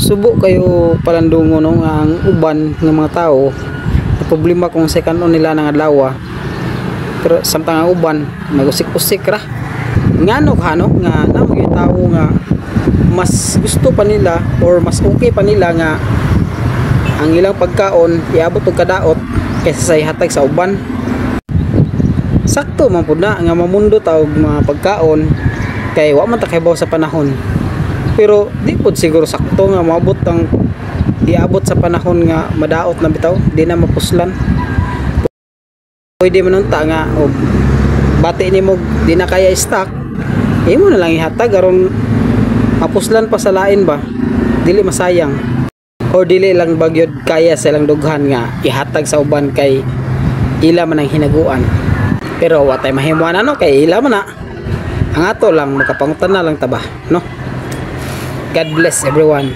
subo kayo palandungo no nga ang uban ng mga tao na problema kung sa kanon nila ng adlaw, pero samtang ang uban nagusik-usik ra ngano kano nga namo yung tao nga mas gusto pa nila or mas okay pa nila nga ang ilang pagkaon iabot og kadaot kaysa sa ihatag sa uban. Sakto man pud na nga mamundo ta og mga pagkaon kay wa man ta kahibaw sa panahon, pero di pud siguro sakto nga maabot ang iabot sa panahon nga madaot na bitaw di na mapuslan. Pwede man unta nga og bati nimo di na kaya stock, imo na lang ihatag aron mapuslan pa sa lain ba, dili masayang o dili lang bagyod kaya silang dughan nga ihatag sa uban kay ila man ang hinaguan. Pero wa tay mahimuan ano kay ila man na ang ato lang makapangutan na lang taba no. God bless everyone.